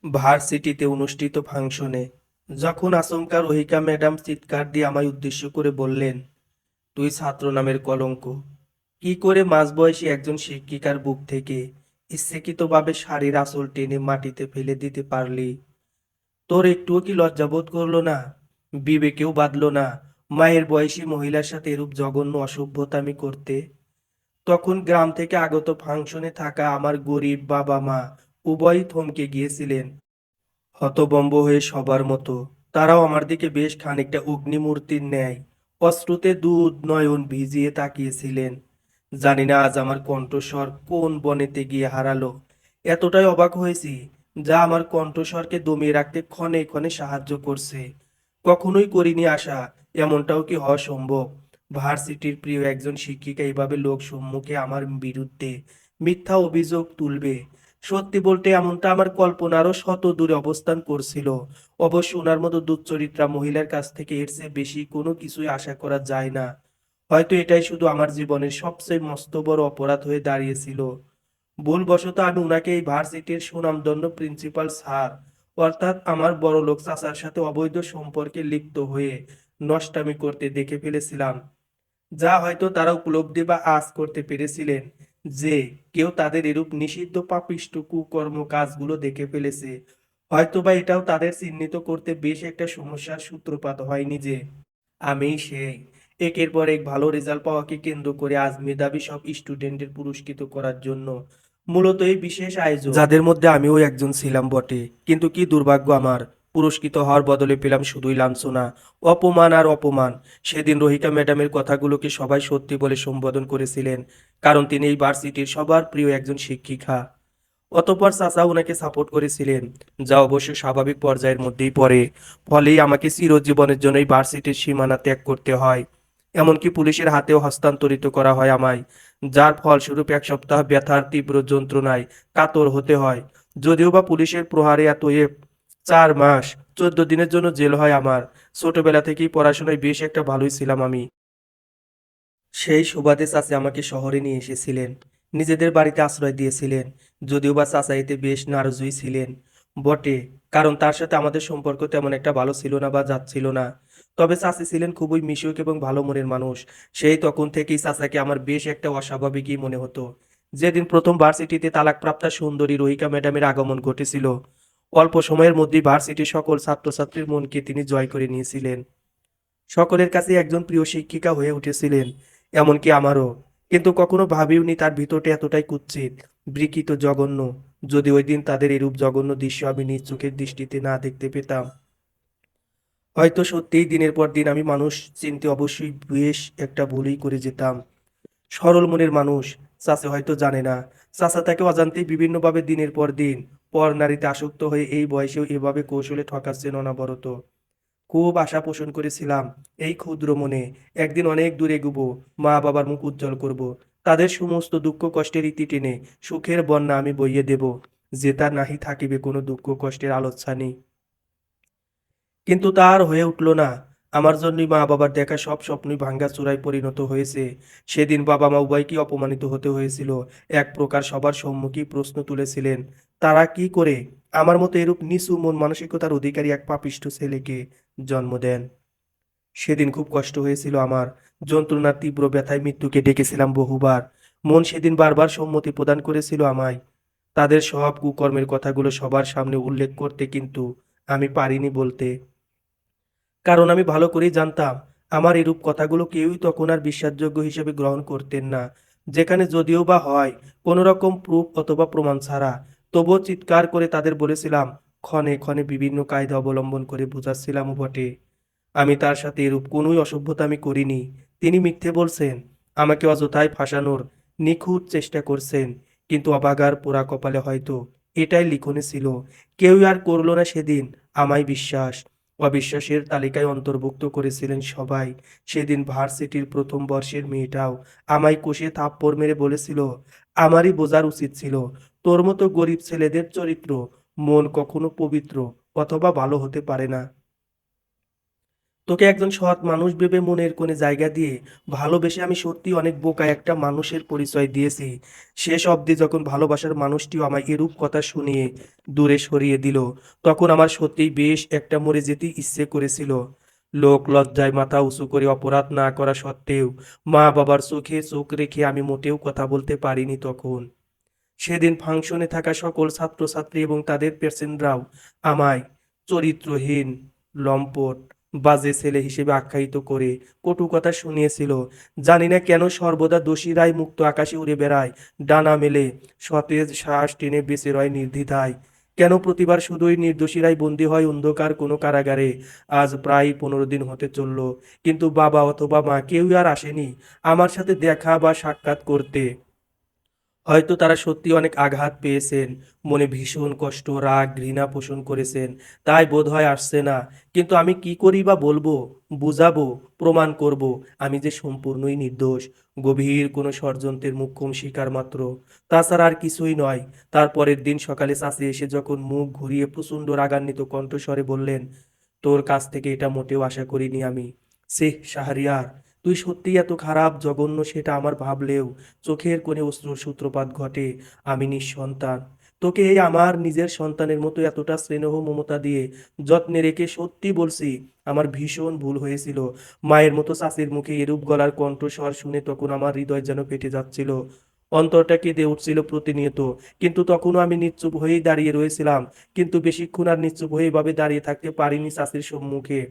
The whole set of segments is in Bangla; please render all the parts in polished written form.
ভার্সিটিতে অনুষ্ঠিত ফাংশনে যখন আচমকা রহিকা ম্যাডাম চিৎকার দিয়ে আমায় উদ্দেশ্য করে বললেন, তুই ছাত্র নামের কলঙ্ক, কি করে মাঝবয়সী একজন শিক্ষিকার বুক থেকে ইচ্ছাকৃতভাবে শাড়ির আঁচল টেনে মাটিতে ফেলে দিতে পারলি? তোর একটুও কি লজ্জাবোধ করলো না? বিবেকেও বাঁধলো না মায়ের বয়সী মহিলার সাথে এরূপ জঘন্য অসভ্যতামি করতে? তখন গ্রাম থেকে আগত ফাংশনে থাকা আমার গরিব বাবা মা উভয়ই থমকে গিয়েছিলেন, হতভম্ব হয়ে সবার মতো। তারাও আমার দিকে বেশ খানিকটা অগ্নিমূর্তির ন্যায় অশ্রুতে দুধ নয়ন ভিজিয়ে তাকিয়েছিলেন। জানি না আজ আমার কণ্ঠস্বর কোন বনেতে গিয়ে হারালো। এতটাই অবাক হয়েছি যা আমার কণ্ঠস্বরকে দমিয়ে রাখতে ক্ষণে ক্ষণে সাহায্য করছে। কখনোই করিনি আশা এমনটাও কি হওয়া সম্ভব। ভার্সিটির প্রিয় একজন শিক্ষিকা এইভাবে লোক সম্মুখে আমার বিরুদ্ধে মিথ্যা অভিযোগ তুলবে। সত্যি বলতে এমনটা আমার কল্পনারও শত দূরে অবস্থান করছিল। অবশ্য ওনার মতো দুশ্চরিত্রা মহিলার কাছ থেকে এর চেয়ে বেশি কোনো কিছুই আশা করা যায় না। হয়তো এটাই শুধু আমার জীবনের সবচেয়ে মস্ত বড় অপরাধ হয়ে দাঁড়িয়েছিল। ভুলবশত আমি উনাকে এই ভার্সিটির সুনামধন্য প্রিন্সিপাল স্যার অর্থাৎ আমার বড়লোক চাচার সাথে অবৈধ সম্পর্কে লিপ্ত হয়ে নষ্টামি করতে দেখে ফেলেছিলাম। যা হয়তো তারা উপলব্ধি বা আঁচ করতে পেরেছিলেন যে কেউ তাদের এরূপ নিষিদ্ধ পাপিষ্ঠ কুকর্ম কাজগুলো দেখে ফেলেছে। হয়তোবা এটাও তাদের চিহ্নিত করতে বেশ একটা সমস্যার সূত্রপাত হয়নি যে আমি সেই একের পর এক ভালো রেজাল্ট পাওয়াকে কেন্দ্র করে আজ মেধাবী সব স্টুডেন্টের পুরস্কৃত করার জন্য মূলত এই বিশেষ আয়োজন, যাদের মধ্যে আমিও একজন ছিলাম বটে। কিন্তু কি দুর্ভাগ্য আমার, পুরস্কৃত হওয়ার বদলে পেলাম শুধুই লাঞ্ছনা, অপমান আর অপমান। সেদিন রহিকা ম্যাডামের কথাগুলোকে সবাই সত্যি বলে সম্বোধন করেছিলেন, কারণ তিনি এই ভার্সিটির সবার প্রিয় একজন শিক্ষিকা। অতঃপর চাচা ওনাকে সাপোর্ট করেছিলেন, যা অবশ্য স্বাভাবিক পর্যায়ের মধ্যেই পড়ে। ফলেই আমাকে চিরজীবনের জন্য এই ভার্সিটির সীমানা ত্যাগ করতে হয়। এমনকি পুলিশের হাতেও হস্তান্তরিত করা হয় আমায়, যার ফলস্বরূপ এক সপ্তাহ ব্যথার তীব্র যন্ত্রণায় কাতর হতে হয়। যদিও বা পুলিশের প্রহারে এত 4 মাস 14 দিনের জন্য জেল হয় আমার। ছোটবেলা থেকেই পড়াশোনায় বেশ একটা ভালোই ছিলাম আমি। সেই সুবাদে চাচা আমাকে শহরে নিয়ে এসেছিলেন, নিজেদের বাড়িতে আশ্রয় দিয়েছিলেন। যদিও বা চাচা এতে বেশ নারাজই ছিলেন বটে, কারণ তার সাথে আমাদের সম্পর্ক তেমন একটা ভালো ছিল না বা যাচ্ছিল না। তবে চাচি ছিলেন খুবই মিশুক এবং ভালো মনের মানুষ। সেই তখন থেকেই চাচাকে আমার বেশ একটা অস্বাভাবিকই মনে হতো। যেদিন প্রথম ভার্সিটিতে তালাকপ্রাপ্তা সুন্দরী রহিকা ম্যাডামের আগমন ঘটেছিল, অল্প সময়ের মধ্যেই ভার্সিটির সকল ছাত্রছাত্রীর মনকে তিনি জয় করে নিয়েছিলেন। সকলের কাছে একজন প্রিয় শিক্ষিকা হয়ে উঠেছিলেন, এমনকি আমারও। কিন্তু কখনো ভাবিওনি তার ভিতরটা এতটাই কুৎসিত, বিকৃত, জঘন্য। যদি ওই দিন তাদের এরূপ জঘন্য দৃশ্য আমি নিজ চোখের দৃষ্টিতে না দেখতে পেতাম, হয়তো সত্যিই দিনের পর দিন আমি মানুষ চিনতে অবশ্যই বেশ একটা ভুলই করে যেতাম। সরল মনের মানুষ, চাচা হয়তো জানে না, চাচা তাকে অজান্তেই বিভিন্নভাবে দিনের পর দিন পর নারীতে আসক্ত হয়ে এই বয়সেও এভাবে কৌশলে ঠকাচ্ছেন অনবরত। খুব আশা পোষণ করেছিলাম এই ক্ষুদ্র মনে, একদিন অনেক দূরে এগুবো, মা বাবার মুখ উজ্জ্বল করব, তাদের সমস্ত দুঃখ কষ্টের ইতি টেনে সুখের বন্যা আমি বইয়ে দেব, যে তার নাহি থাকিবে কোনো দুঃখ কষ্টের আলোচ্ছানি। কিন্তু তা আর হয়ে উঠল না। আমার জন্যই মা বাবার দেখা সব স্বপ্নই ভাঙ্গাচোরায় পরিণত হয়েছে। সেদিন বাবা মা উভয়কেই অপমানিত হতে হয়েছিল। এক প্রকার সবার সম্মুখেই প্রশ্ন তুলেছিলেন, তারা কি করে আমার মতো এরূপ নিচু মন মানসিকতার অধিকারী এক পাপিষ্ঠ ছেলেকে জন্ম দেন। সেদিন খুব কষ্ট হয়েছিল আমার। যন্ত্রণার তীব্র ব্যথায় মৃত্যুকে ডেকেছিলাম বহুবার। মন সেদিন বারবার সম্মতি প্রদান করেছিল আমায় তাদের সব কুকর্মের কথাগুলো সবার সামনে উল্লেখ করতে, কিন্তু আমি পারিনি বলতে। কারণ আমি ভালো করেই জানতাম আমার এরূপ কথাগুলো কেউই তখন আর বিশ্বাসযোগ্য হিসেবে গ্রহণ করতেন না। যেখানে যদিও বা হয় কোনো রকম প্রুফ অথবা প্রমাণ ছাড়া, তবুও চিৎকার করে তাদের বলেছিলাম, ক্ষণে ক্ষণে বিভিন্ন কায়দা অবলম্বন করে বোঝাচ্ছিলামও বটে আমি তার সাথে এরূপ কোনোই অসভ্যতা আমি করিনি। তিনি মিথ্যে বলছেন, আমাকে অযথায় ফাঁসানোর নিখুঁত চেষ্টা করছেন। কিন্তু অভাগার পোড়া কপালে হয়তো এটাই লিখনে ছিল। কেউই আর করল না সেদিন আমায় বিশ্বাস। অবিশ্বাসের তালিকায় অন্তর্ভুক্ত করেছিলেন সবাই। সেদিন ভার্সিটির প্রথম বর্ষের মেয়েটাও আমায় কষে থাপ্পড় মেরে বলেছিল, আমারই বোঝার উচিত ছিল তোর মতো গরিব ছেলেদের চরিত্র, মন কখনো পবিত্র অথবা ভালো হতে পারে না। তোকে একজন সৎ মানুষ ভেবে মনের কোণে জায়গা দিয়ে ভালোবেসে আমি সত্যি অনেক বোকা একটা মানুষের পরিচয় দিয়েছি। শেষ অবধি যখন ভালোবাসার মানুষটিও আমায় এরূপ কথা শুনিয়ে দূরে সরিয়ে দিল, তখন আমার সত্যিই বেশ একটা মরে যেতে ইচ্ছে করেছিল। লোক লজ্জায় মাথা উঁচু করে অপরাধ না করা সত্ত্বেও মা বাবার চোখে চোখ রেখে আমি মোটেও কথা বলতে পারিনি তখন। সেদিন ফাংশনে থাকা সকল ছাত্রছাত্রী এবং তাদের পেশেন্টরাও আমায় চরিত্রহীন, লম্পট, বাজে ছেলে হিসেবে আখ্যায়িত করে কটু কথা শুনিয়েছিল। জানি না কেন সর্বদা দোষীরাই মুক্ত আকাশে উড়ে বেড়ায়, ডানা মেলে সতেজ শ্বাস টেনে বেঁচে রয় নির্দ্বিধায়। কেন প্রতিবার শুধুই নির্দোষীরাই বন্দী হয় অন্ধকার কোনো কারাগারে। আজ প্রায় 15 দিন হতে চলল, কিন্তু বাবা অথবা মা কেউই আর আসেনি আমার সাথে দেখা বা সাক্ষাৎ করতে। হয়তো তারা সত্যি অনেক আঘাত পেয়েছেন, মনে ভীষণ কষ্ট, রাগ, ঘৃণা পোষণ করেছেন, তাই বোধহয় আসছে না। কিন্তু আমি কি করি বা বলবো, বুঝাবো, প্রমাণ করব আমি যে সম্পূর্ণই নির্দোষ, গভীর কোনো ষড়যন্ত্রের মোক্ষম শিকার মাত্র, তাছাড়া আর কিছুই নয়। তারপরের দিন সকালে চাচি এসে যখন মুখ ঘুরিয়ে প্রচণ্ড রাগান্বিত কণ্ঠস্বরে বললেন, তোর কাছ থেকে এটা মোটেও আশা করিনি আমি। শাহরিয়ার, তুই সত্যিই এত খারাপ, জঘন্য সেটা আমার ভাবলেও চোখের কোণে অশ্রুর সূত্রপাত ঘটে। আমি নিঃসন্তান, তোকে এই আমার নিজের সন্তানের মতো এতটা স্নেহ মমতা দিয়ে যত্নে রেখে সত্যি বলছি আমার ভীষণ ভুল হয়েছিল। মায়ের মতো চাষির মুখে এরূপ গলার কণ্ঠস্বর শুনে তখন আমার হৃদয় যেন ফেটে যাচ্ছিল, অন্তরটা কেঁদে উঠছিল প্রতিনিয়ত। কিন্তু তখনও আমি নিশ্চুপ হয়েই দাঁড়িয়ে রয়েছিলাম। কিন্তু বেশিক্ষণ আর নিশ্চুপ হয়ে এভাবে দাঁড়িয়ে থাকতে পারিনি চাষির সম্মুখে।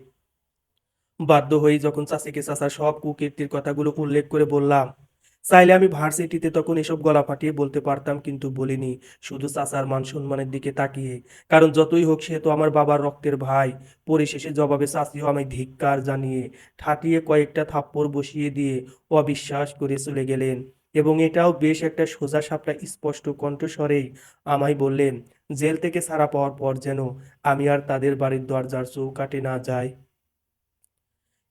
বাধ্য হয়েই যখন চাচিকে চাচার সব কুকীর্তির কথাগুলো উল্লেখ করে বললাম, চাইলে আমি ভার্সিটিতে তখন এসব গলা ফাটিয়ে বলতে পারতাম, কিন্তু বলিনি, শুধু চাচার মান সম্মানের দিকে তাকিয়ে। কারণ যতই হোক সে তো আমার বাবার রক্তের ভাই। পরিশেষে জবাবে চাচিও আমায় ধিক্কার জানিয়ে ঠাটিয়ে কয়েকটা থাপ্পড় বসিয়ে দিয়ে অবিশ্বাস করে চলে গেলেন। এবং এটাও বেশ একটা সোজা সাপটা স্পষ্ট কণ্ঠস্বরেই আমায় বললেন, জেল থেকে ছাড়া পাওয়ার পর যেন আমি আর তাদের বাড়ির দরজার চৌকাঠে না যাই।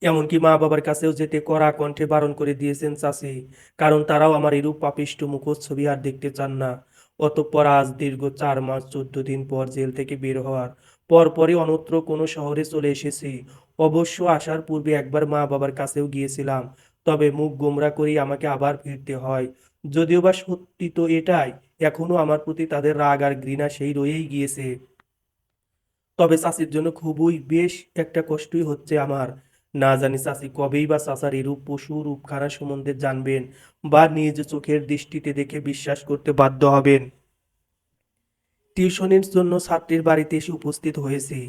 এমনকি মা বাবার কাছেও যেতে কড়া কণ্ঠে বারণ করে দিয়েছেন চাচি, কারণ তারাও আমার এরূপ পাপিষ্ঠ মুখচ্ছবি আর দেখতে চান না। অতঃপর আজ দীর্ঘ 4 মাস 14 দিন পর জেল থেকে বের হওয়ার পরপরই অন্যত্র কোনো শহরে চলে এসেছি। অবশ্য আসার পূর্বে একবার মা বাবার কাছেও গিয়েছিলাম, তবে মুখ গোমরা করেই আমাকে আবার ফিরতে হয়। যদিও বা সত্যি তো এটাই, এখনো আমার প্রতি তাদের রাগ আর ঘৃণা সেই রয়েই গিয়েছে। তবে চাচির জন্য খুবই বেশ একটা কষ্টই হচ্ছে আমার। না জানি চাচি কবেই বা চাচার এরূপ পশু রূপখানা সম্বন্ধে জানবেন বা নিজ চোখের দৃষ্টিতে দেখে বিশ্বাস করতে বাধ্য হবেন। টিউশনির জন্য ছাত্রীর বাড়িতে এসে উপস্থিত হয়েছি।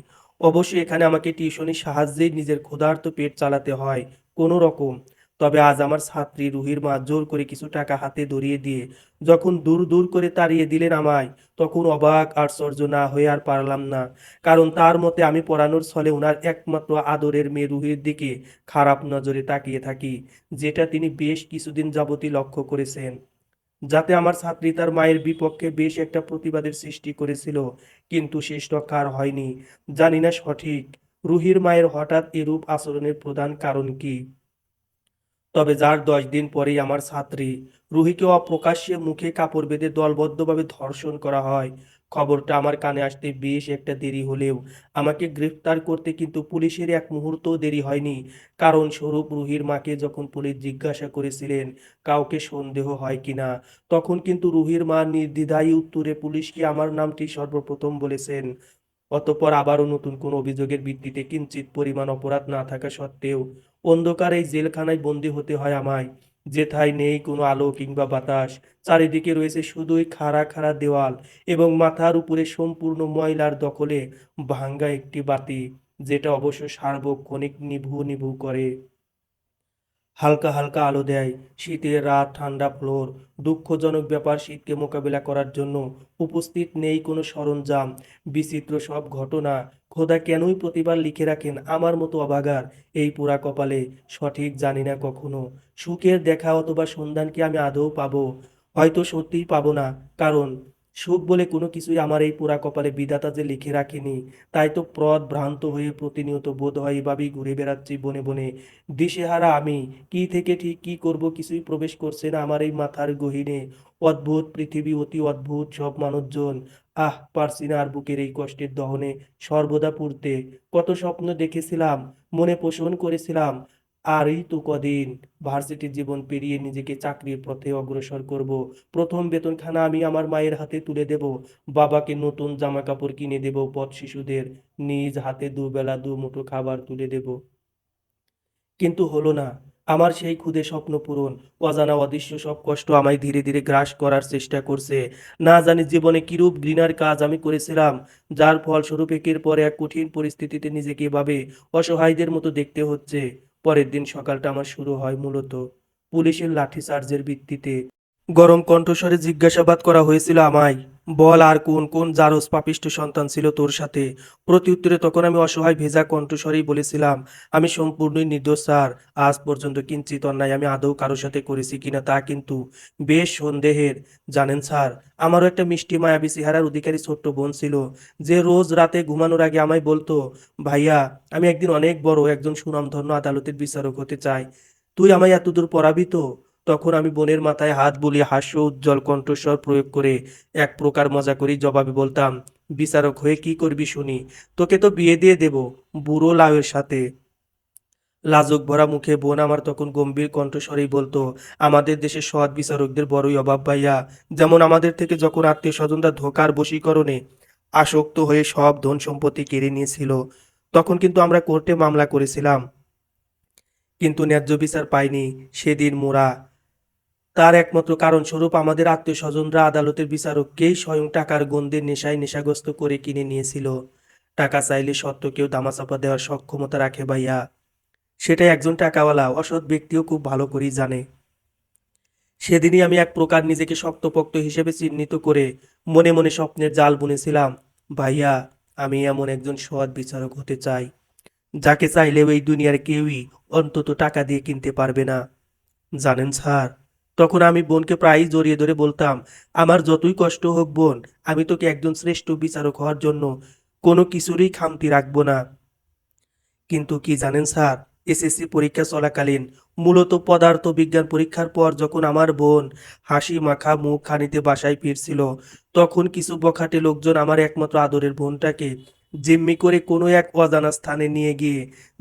অবশ্য এখানে আমাকে টিউশনির সাহায্যেই নিজের ক্ষুধার্ত পেট চালাতে হয় কোনো রকম। তবে আজ আমার ছাত্রী রুহির মা জোর করে কিছু টাকা হাতে ধরিয়ে দিয়ে যখন দূর দূর করে তাড়িয়ে দিলেন আমায়, তখন অবাক আশ্চর্য না হয়ে আর পারলাম না। কারণ তার মতে আমি পড়ানোর ছলে ওনার একমাত্র আদরের মেয়ে রুহির দিকে খারাপ নজরে তাকিয়ে থাকি, যেটা তিনি বেশ কিছুদিন যাবতই লক্ষ্য করেছেন। যাতে আমার ছাত্রী তার মায়ের বিপক্ষে বেশ একটা প্রতিবাদের সৃষ্টি করেছিল, কিন্তু শেষ রক্ষা আর হয়নি। জানি না সঠিক রুহির মায়ের হঠাৎ এরূপ আচরণের প্রধান কারণ কি। তবে যার 10 দিন পরেই আমার ছাত্রী রুহিকে অপ্রকাশ্যে মুখে কাপড় বেঁধে দলবদ্ধভাবে ধর্ষণ করা হয়, খবরটা আমার কানে আসতে বেশ একটা দেরি হলেও আমাকে গ্রেফতার করতে কিন্তু পুলিশের এক মুহূর্তও দেরি হয়নি। কারণ স্বরূপ রুহির মাকে যখন পুলিশ জিজ্ঞাসা করেছিলেন কাউকে সন্দেহ হয় কিনা, তখন কিন্তু রুহির মা নির্দ্বিধায় উত্তরে পুলিশকে আমার নামটি সর্বপ্রথম বলেছেন। অতঃপর আবারও নতুন কোনো অভিযোগের ভিত্তিতে কিঞ্চিত পরিমাণ অপরাধ না থাকা সত্ত্বেও অন্ধকার এই জেলখানায় বন্দি হতে হয় আমায়, যেথায় নেই কোনো আলো কিংবা বাতাস। চারিদিকে রয়েছে শুধুই খাড়া খাড়া দেওয়াল এবং মাথার উপরে সম্পূর্ণ ময়লার দখলে ভাঙ্গা একটি বাতি, যেটা অবশ্য সার্বক্ষণিক নিভু নিভু করে। হালকা হালকা আলো দেয়। শীতের রাত, ঠান্ডা ফ্লোর। দুঃখজনক ব্যাপার, শীতকে মোকাবিলা করার জন্য উপস্থিত নেই কোনো সরঞ্জাম। বিচিত্র সব ঘটনা খোদা কেনই প্রতিবার লিখে রাখেন আমার মতো অভাগার এই পোড়া কপালে, সঠিক জানি না কখনো সুখের দেখা অথবা সন্ধান কি আমি আদৌ পাবো। হয়তো সত্যিই পাবো না, কারণ সুখ বলে কোনো কিছুই আমার এই পোড়া কপালে বিধাতা যে লিখে রাখেনি, তাই তো ভ্রান্ত হয়ে প্রতিনিয়ত বোধ হয় এভাবেই ঘুরে বেড়াচ্ছি বনে বনে। দিশেহারা আমি, কি থেকে ঠিক কি করব কিছুই প্রবেশ করছে না আমার এই মাথার গহীনে। অদ্ভুত পৃথিবী, অতি অদ্ভুত সব মানুষজন। পারছি না আর বুকের এই কষ্টের দহনে সর্বদা পুড়তে। কত স্বপ্ন দেখেছিলাম, মনে পোষণ করেছিলাম, আর এই তো কদিন ভার্সিটির জীবন পেরিয়ে নিজেকে চাকরির পথে অগ্রসর করব। প্রথম বেতনখানা আমি আমার মায়ের হাতে তুলে দেব, বাবাকে নতুন জামা কাপড় কিনে দেব, পথ শিশুদের নিজ হাতে দুবেলা দুমুঠো খাবার তুলে দেব। কিন্তু হলো না। আমার সেই ক্ষুদে স্বপ্ন পূরণ, অজানা অদৃশ্য সব কষ্ট আমায় ধীরে ধীরে গ্রাস করার চেষ্টা করছে। না জানি জীবনে কিরূপ ঘৃণার কাজ আমি করেছিলাম, যার ফলস্বরূপ একের পর এক কঠিন পরিস্থিতিতে নিজেকে এভাবে অসহায়দের মতো দেখতে হচ্ছে। পরের দিন সকালটা আমার শুরু হয় মূলত পুলিশের লাঠিচার্জের ভিত্তিতে। গরম কণ্ঠস্বরে জিজ্ঞাসাবাদ করা হয়েছিল আমায়, বল আর কোন কোন জারজ পাপিষ্ঠ সন্তান ছিল তোর সাথে। প্রত্যুত্তরে তখন আমি অসহায় ভেজা কণ্ঠস্বরেই বলেছিলাম, আমি সম্পূর্ণই নির্দোষ স্যার। আজ পর্যন্ত কিঞ্চিত অন্যায় আমি আদৌ কারোর সাথে করেছি কিনা তা কিন্তু বেশ সন্দেহের। জানেন স্যার, আমারও একটা মিষ্টি মায়াবী চেহারার অধিকারী ছোট্ট বোন ছিল, যে রোজ রাতে ঘুমানোর আগে আমায় বলতো, ভাইয়া, আমি একদিন অনেক বড় একজন সুনামধন্য আদালতের বিচারক হতে চাই, তুই আমায় এতদূর পড়াবি তো। তখন আমি বোনের মাথায় হাত বুলিয়ে হাস্য উজ্জ্বল কণ্ঠস্বর প্রয়োগ করে এক প্রকার মজা করেই জবাবে বলতাম, বিচারক হয়ে কি করবি শুনি, তোকে তো বিয়ে দিয়ে দেব বুড়ো লাউয়ের সাথে। লাজুক ভরা মুখে বোন আমার তখন গম্ভীর কণ্ঠস্বরেই বলতো, আমাদের দেশে সৎ বিচারকদের বড়ই অভাব ভাইয়া। যেমন আমাদের থেকে যখন আত্মীয় স্বজনরা ধোকার বশীকরণে আসক্ত হয়ে সব ধন সম্পত্তি কেড়ে নিয়েছিল, তখন কিন্তু আমরা কোর্টে মামলা করেছিলাম, কিন্তু ন্যায্য বিচার পাইনি। সেদিন মোরা তার একমাত্র কারণস্বরূপ আমাদের আত্মীয়স্বজনরা আদালতের বিচারককেই স্বয়ং টাকার গন্ধে নেশায় নেশাগ্রস্ত করে কিনে নিয়েছিল। টাকা চাইলে সত্যকেও দামাচাপা দেওয়ার সক্ষমতা রাখে ভাইয়া। সেটাই একজন টাকাওয়ালা অসৎ ব্যক্তিও খুব ভালো করেই জানে। সেদিনই আমি এক প্রকার নিজেকে শক্তপোক্ত হিসেবে চিহ্নিত করে মনে মনে স্বপ্নের জাল বুনেছিলাম, ভাইয়া, আমি এমন একজন সৎ বিচারক হতে চাই, যাকে চাইলেও এই দুনিয়ার কেউই অন্তত টাকা দিয়ে কিনতে পারবে না। জানেন স্যার, তখন আমি বোনকে প্রায়ই জড়িয়ে ধরে বলতাম, আমার যতই কষ্ট হোক বোন, আমি তোকে একজন শ্রেষ্ঠ বিচারক হওয়ার জন্য কোনো কিছুরই খামতি রাখবো না। কিন্তু কি জানেন স্যার, এসএসসি পরীক্ষা চলাকালীন, মূলত পদার্থ বিজ্ঞান পরীক্ষার পর যখন আমার বোন হাসি মাখা মুখ খানিতে বাসায় ফিরছিল, তখন কিছু বখাটে লোকজন আমার একমাত্র আদরের বোনটাকে জিম্মি করে কোনো এক অজানা স্থানে নিয়ে গিয়ে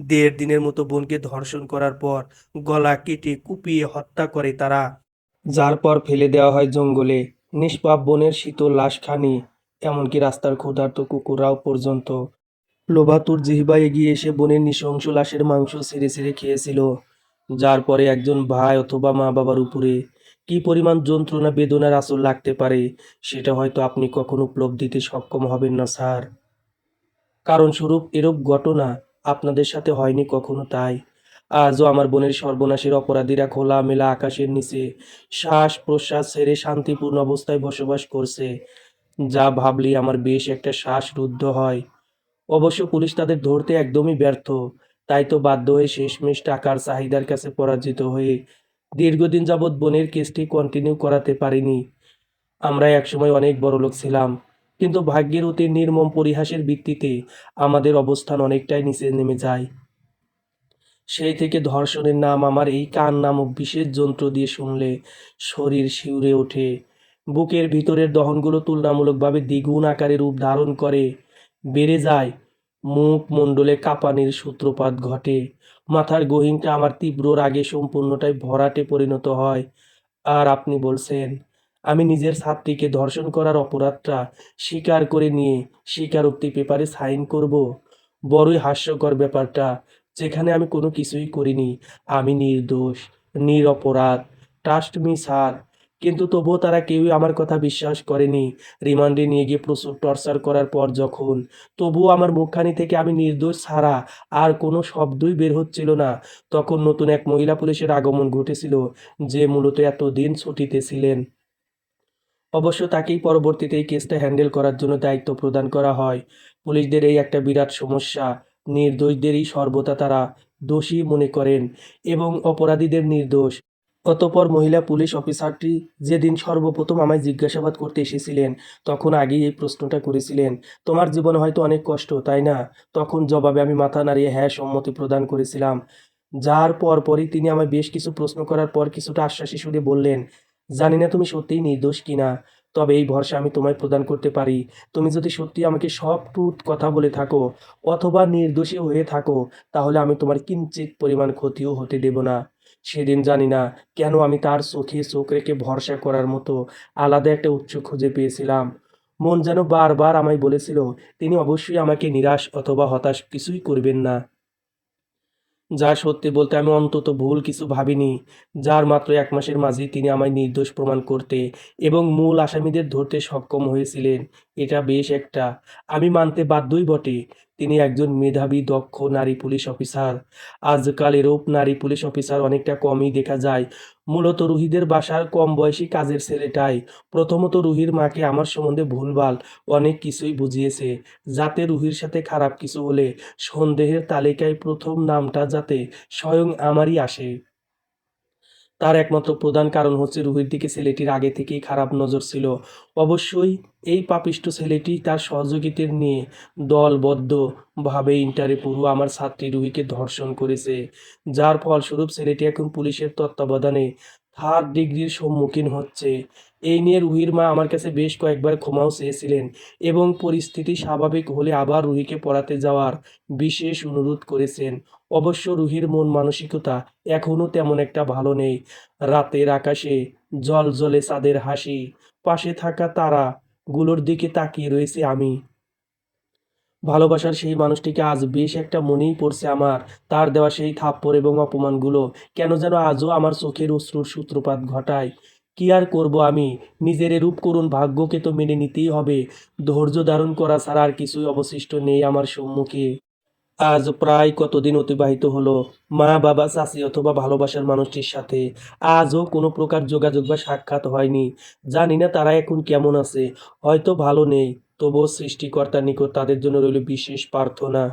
1.5 দিনের মতো বোনকে ধর্ষণ করার পর গলা কেটে কুপিয়ে হত্যা করে তারা, যার পর ফেলে দেওয়া হয় জঙ্গলে নিষ্পাপ বোনের শীতল লাশখানি। এমনকি রাস্তার ক্ষুধার্ত কুকুররাও পর্যন্ত লোভাতুর জিহ্বা এগিয়ে এসে বোনের নৃশংস লাশের মাংস ছিঁড়ে ছিঁড়ে খেয়েছিল। যার পরে একজন ভাই অথবা মা বাবার উপরে কি পরিমাণ যন্ত্রণা বেদনার আঁচল লাগতে পারে, সেটা হয়তো আপনি কখনো উপলব্ধিতে সক্ষম হবেন না স্যার। কারণ স্বরূপ এরূপ ঘটনা আপনাদের সাথে হয়নি কখনো, তাই আজও আমার বোনের সর্বনাশের অপরাধীরা খোলামেলা আকাশের নিচে শ্বাস প্রশ্বাস ছেড়ে শান্তিপূর্ণ অবস্থায় বসবাস করছে, যা ভাবলেই আমার বেশ একটা শ্বাস রুদ্ধ হয়। অবশ্য পুলিশ তাদের ধরতে একদমই ব্যর্থ, তাই তো বাধ্য হয়ে শেষমেশ টাকার চাহিদার কাছে পরাজিত হয়ে দীর্ঘদিন যাবৎ বোনের কেসটি কন্টিনিউ করাতে পারিনি। আমরা একসময় অনেক বড়লোক ছিলাম, কিন্তু ভাগ্যের অতি নির্মম পরিহাসের ভিত্তিতে আমাদের অবস্থান অনেকটাই নিচে নেমে যায়। সেই থেকে ধর্ষণের নাম আমার এই কান নামক বিশেষ যন্ত্র দিয়ে শুনলে শরীর শিউরে ওঠে, বুকের ভিতরের দহনগুলো তুলনামূলকভাবে দ্বিগুণ আকারে রূপ ধারণ করে, বেড়ে যায়, মুখমণ্ডলে কাঁপানির সূত্রপাত ঘটে, মাথার গহীনটা আমার তীব্র রাগে সম্পূর্ণটাই ভরাটে পরিণত হয়। আর আপনি বলছেন আমি নিজের ছাত্রীকে ধর্ষণ করার অপরাধটা স্বীকার করে নিয়ে স্বীকারোক্তি পেপারে সাইন করব? বড়ই হাস্যকর ব্যাপারটা, যেখানে আমি কোনো কিছুই করিনি, আমি নির্দোষ, নিরপরাধ, ট্রাস্ট মি স্যার। কিন্তু তবুও তারা কেউই আমার কথা বিশ্বাস করেনি। রিমান্ডে নিয়ে গিয়ে প্রচুর টর্চার করার পর যখন তবুও আমার মুখখানি থেকে আমি নির্দোষ ছাড়া আর কোনো শব্দই বের হচ্ছিল না, তখন নতুন এক মহিলা পুলিশের আগমন ঘটেছিল, যে মূলত এতদিন ছুটিতে ছিলেন। অবশ্য তাকেই পরবর্তীতে এই কেসটা হ্যান্ডেল করার জন্য দায়িত্ব প্রদান করা হয়। পুলিশদের এই একটা বিরাট সমস্যা, নির্দোষদেরই সর্বদা তারা দোষী মনে করেন এবং অপরাধীদের নির্দোষ। অতঃপর মহিলা পুলিশ অফিসারটি যেদিন সর্বপ্রথম আমায় জিজ্ঞাসাবাদ করতে এসেছিলেন তখন আগেই এই প্রশ্নটা করেছিলেন, তোমার জীবনে হয়তো অনেক কষ্ট তাই না? তখন জবাবে আমি মাথা নাড়িয়ে হ্যাঁ সম্মতি প্রদান করেছিলাম। যার পরপরই তিনি আমায় বেশ কিছু প্রশ্ন করার পর কিছুটা আশ্বাসী সুরে বললেন, জানি না তুমি সত্যিই নির্দোষ কিনা, তবে এই ভরসা আমি তোমায় প্রদান করতে পারি। তুমি যদি সত্যি আমাকে সব ট্রুথ কথা বলে থাকো অথবা নির্দোষী হয়ে থাকো, তাহলে আমি তোমার কিঞ্চিত পরিমাণ ক্ষতিও হতে দেব না। সেদিন জানি না কেন আমি তার চোখে চোখ রেখে ভরসা করার মতো আলাদা একটা উৎস খুঁজে পেয়েছিলাম। মন যেন বারবার আমায় বলেছিল, তিনি অবশ্যই আমাকে নিরাশ অথবা হতাশ কিছুই করবেন না। যা সত্যি বলতে আমি অন্তত ভুল কিছু ভাবিনি। যার মাত্র ১ মাসের মাঝেই তিনি আমায় নির্দোষ প্রমাণ করতে এবং মূল আসামিদের ধরতে সক্ষম হয়েছিলেন। এটা বেশ একটা, আমি মানতে বাধ্যই বটে। তিনি একজন মেধাবী দক্ষ নারী পুলিশ অফিসার। আজকাল এরূপ নারী পুলিশ অফিসার অনেকটা কমই দেখা যায়। মূলত রুহিদের বাসার কম বয়সী কাজের ছেলেটাই প্রথমত রুহির মাকে আমার সম্বন্ধে ভুলভাল অনেক কিছুই বুঝিয়েছে, যাতে রুহির সাথে খারাপ কিছু হলে সন্দেহের তালিকায় প্রথম নামটা যাতে স্বয়ং আমারই আসে। তার একমাত্র প্রধান কারণ হচ্ছে রুহির দিকে ছেলেটির আগে থেকেই খারাপ নজর ছিল। অবশ্যই এই পাপিষ্ঠ ছেলেটি তার সহযোগীদের নিয়ে দলবদ্ধভাবে ইন্টারে পড়ুয়া আমার ছাত্রী রুহিকে ধর্ষণ করেছে, যার ফলস্বরূপ ছেলেটি এখন পুলিশের তত্ত্বাবধানে থার্ড ডিগ্রির সম্মুখীন হচ্ছে। এই নিয়ে রুহির মা আমার কাছে বেশ কয়েকবার ক্ষমাও চেয়েছিলেন এবং পরিস্থিতি স্বাভাবিক হলে আবার রুহিকে পড়াতে যাওয়ার বিশেষ অনুরোধ করেছেন। অবশ্য রুহির মন মানসিকতা এখনও তেমন একটা ভালো নেই। রাতের আকাশে জ্বলজ্বলে চাঁদের হাসি, পাশে থাকা তারাগুলোর দিকে তাকিয়ে রয়েছি আমি। ভালোবাসার সেই মানুষটিকে আজ বেশ একটা মনেই পড়ছে আমার। তার দেওয়া সেই থাপ্পড় এবং অপমানগুলো কেন যেন আজও আমার চোখের অশ্রুর সূত্রপাত ঘটায়। কি আর করব আমি? নিজের এরূপ করুণ ভাগ্যকে তো মেনে নিতেই হবে। ধৈর্য ধারণ করা ছাড়া আর কিছুই অবশিষ্ট নেই আমার সম্মুখে। আজ প্রায় কতদিন অতিবাহিত হলো মা-বাবা, চাচী অথবা ভালোবাসার মানুষটির সাথে আজও কোনো প্রকার যোগাযোগ বা সাক্ষাৎ হয়নি। জানি না তারা এখন কেমন আছে। হয়তো ভালো নেই। তবুও সৃষ্টিকর্তার নিকট তাদের জন্য রইল বিশেষ প্রার্থনা।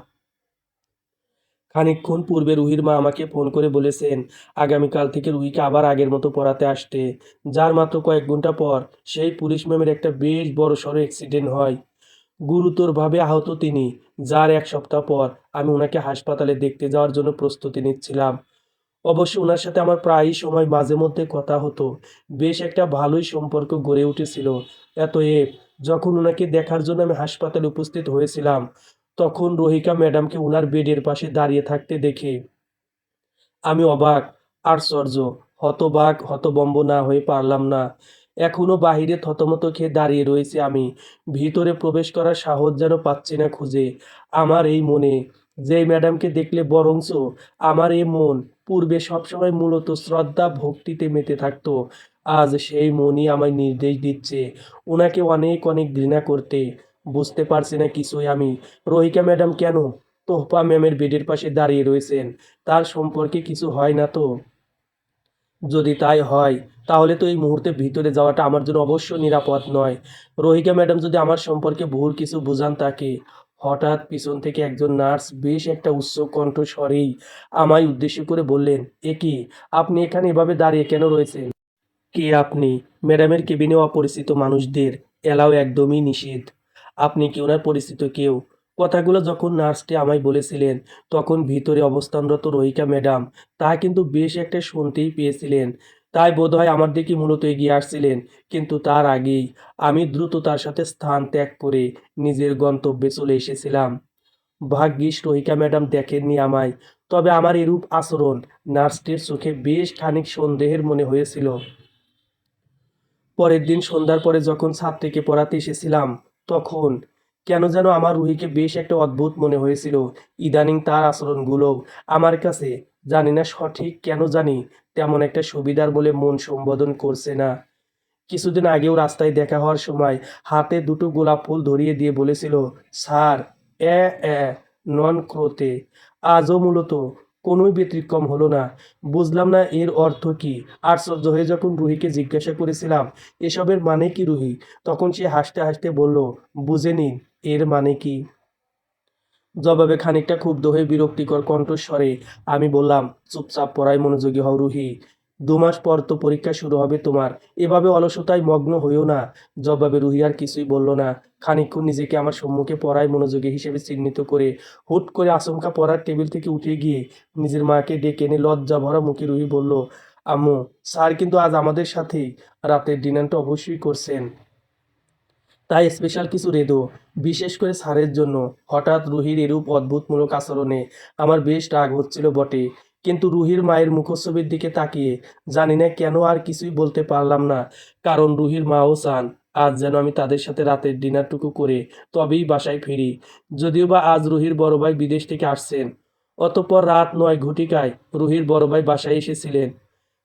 খানিকক্ষণ পূর্বে রুহির মা আমাকে ফোন করে বলেছেন আগামীকাল থেকে রুহিকে আবার আগের মতো পড়াতে আসতে। যার মাত্র কয়েক ঘন্টা পর সেই পুলিশ ম্যামের একটা বেশ বড়সড় অ্যাক্সিডেন্ট হয়। গুরুতরভাবে আহত তিনি, যার ১ সপ্তাহ পর আমি উনাকে হাসপাতালে দেখতে যাওয়ার জন্য প্রস্তুতি নিচ্ছিলাম। অবশ্য উনার সাথে আমার প্রায়ই সময় মাঝে মধ্যে কথা হতো। বেশ একটা ভালোই সম্পর্ক গড়ে উঠেছিল। অতএব যখন উনাকে দেখার জন্য আমি হাসপাতালে উপস্থিত হয়েছিলাম, তখন রহিকা ম্যাডামকে উনার বেডের পাশে দাঁড়িয়ে থাকতে দেখে আমি অবাক, আশ্চর্য, হতবাক, হতভম্ব না হয়ে পারলাম না। এখনো বাহিরে থতমত খেয়ে দাঁড়িয়ে রয়েছি আমি। ভিতরে প্রবেশ করার সাহস যেন পাচ্ছি না খুঁজে। আমার এই মনে, যেই ম্যাডামকে দেখলে বরঞ্চ আমার এ মন পূর্বে সবসময় মূলত শ্রদ্ধা ভক্তিতে মেতে থাকতো, আজ সেই মনই আমায় নির্দেশ দিচ্ছে উনাকে অনেক অনেক ঘৃণা করতে। বুঝতে পারছি না কিছুই আমি। রহিকা ম্যাডাম কেন তোহফা ম্যামের বেডের পাশে দাঁড়িয়ে রয়েছেন? তার সম্পর্কে কিছু হয় না তো? যদি তাই হয় তাহলে তো এই মুহূর্তে ভিতরে যাওয়াটা আমার জন্য অবশ্য নিরাপদ নয়। রহিকা ম্যাডাম যদি আমার সম্পর্কে ভুল কিছু বুঝান তাকে। হঠাৎ পিছন থেকে একজন নার্স বেশ একটা উচ্চ কণ্ঠস্বরেই আমায় উদ্দেশ্য করে বললেন, এ কি, আপনি এখানে এভাবে দাঁড়িয়ে কেন রয়েছেন? কে আপনি? ম্যাডামের কেবিনে অপরিচিত মানুষদের এলাও একদমই নিষেধ। আপনি কি ওনার পরিচিত কেউ? কথাগুলো যখন নার্সটি আমায় বলেছিলেন, তখন ভিতরে অবস্থানরত রহিকা ম্যাডাম তা কিন্তু বেশ একটা শুনতেই পেয়েছিলেন। তাই বোধহয় আমার দিকে মূলত এগিয়ে আসছিলেন। কিন্তু তার আগেই আমি দ্রুত তার সাথে স্থান ত্যাগ করে নিজের গন্তব্যে চলে এসেছিলাম। ভাগ্যিস রহিকা ম্যাডাম দেখেননি আমায়। তবে আমার এরূপ আচরণ নার্সটির চোখে বেশ খানিক সন্দেহের মনে হয়েছিল। পরের দিন সন্ধ্যার পরে যখন ছাত্রীকে পড়াতে এসেছিলাম, তখন কেন যেন আমার রুহিকে বেশ একটা অদ্ভুত মনে হয়েছিল। ইদানিং তার আচরণগুলোও আমার কাছে, জানি না সঠিক কেন জানি, তেমন একটা সুবিধার বলে মন সম্বোধন করছে না। কিছুদিন আগেও রাস্তায় দেখা হওয়ার সময় হাতে দুটো গোলাপ ফুল ধরিয়ে দিয়ে বলেছিল, স্যার, এ এ নন ক্রোতে। আজও মূলত কোনোই ব্যতিক্রম হলো না। বুঝলাম না এর অর্থ কি। আশ্চর্য হয়ে যখন রুহিকে জিজ্ঞাসা করেছিলাম এসবের মানে কি রুহি, তখন সে হাসতে হাসতে বলল, বুঝে নিন এর মানে কি। জবাবে খানিকটা ক্ষুব্ধ হয়ে বিরক্তিকর কণ্ঠস্বরে আমি বললাম, চুপচাপ পড়ায় মনোযোগী হও রুহি। 2 মাস পর তো পরীক্ষা শুরু হবে তোমার, এভাবে অলসতায় মগ্ন হইও না। জবাবে রুহি আর কিছুই বলল না। খানিকক্ষণ নিজেকে আমার সম্মুখে পড়ায় মনোযোগী হিসেবে চিহ্নিত করে হুট করে আচমকা পড়ার টেবিল থেকে উঠে গিয়ে নিজের মাকে ডেকে এনে লজ্জা ভরা মুখে রুহি বলল, আম্মু, স্যার কিন্তু আজ আমাদের সাথেই রাতের ডিনারটা অবশ্যই করছেন, তাই স্পেশাল কিছু রেঁধো, বিশেষ করে স্যারের জন্য। হঠাৎ রুহির এরূপ অদ্ভুতমূলক আচরণে আমার বেশ রাগ হচ্ছিল বটে, কিন্তু রুহির মায়ের মুখচ্ছবির দিকে তাকিয়ে জানি না কেন আর কিছুই বলতে পারলাম না। কারণ রুহির মাও চান আজ যেন আমি তাদের সাথে রাতের ডিনারটুকু করে তবেই বাসায় ফিরি। যদিও বা আজ রুহির বড় ভাই বিদেশ থেকে আসছেন। অতঃপর রাত 9 ঘটিকায় রুহির বড় ভাই বাসায় এসেছিলেন,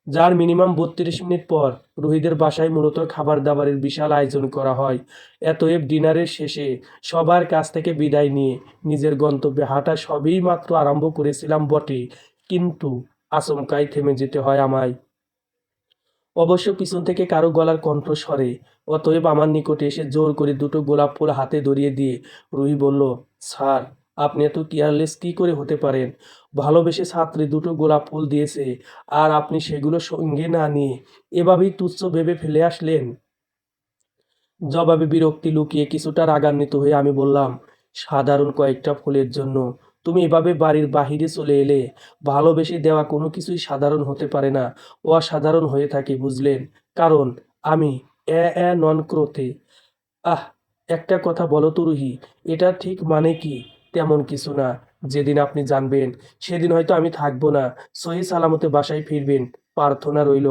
যার মিনিমাম 32 মিনিট পর রুহিদের বাসায় মূলত খাবার দাবারের বিশাল আয়োজন করা হয়। অতএব ডিনারের শেষে সবার কাছ থেকে বিদায় নিয়ে নিজের গন্তব্যে হাঁটা সবেই মাত্র আরম্ভ করেছিলাম বটে, কিন্তু আচমকাই থেমে যেতে হয় আমায়। অবশ্য পিছন থেকে কারো গলার কণ্ঠস্বরে। অতএব আমার নিকটে এসে জোর করে দুটো গোলাপ ফুল হাতে ধরিয়ে দিয়ে রুহি বলল, স্যার, আপনি এত কেয়ারলেস কি করে হতে পারেন? ভালোবেসে ছাত্রী দুটো গোলাপ ফুল দিয়েছে, আর আপনি সেগুলো সঙ্গে না নিয়ে এভাবেই তুচ্ছ ভেবে ফেলে আসলেন। জবাবে বিরক্তি লুকিয়ে কিছুটা রাগান্বিত হয়ে আমি বললাম, সাধারণ কয়েকটা ফুলের জন্য তুমি এভাবে বাড়ির বাহিরে চলে এলে? ভালোবেসে দেওয়া কোনো কিছুই সাধারণ হতে পারে না, অসাধারণ হয়ে থাকে, বুঝলেন? কারণ আমি নন ক্রোতে। আহ, একটা কথা বলো তো রুহি, এটা ঠিক মানে কি? তেমন কিছু না। যেদিন আপনি জানবেন সেদিন হয়তো আমি থাকবো না, সহি সালামতে বাসায় ফিরবেন, প্রার্থনা রইল।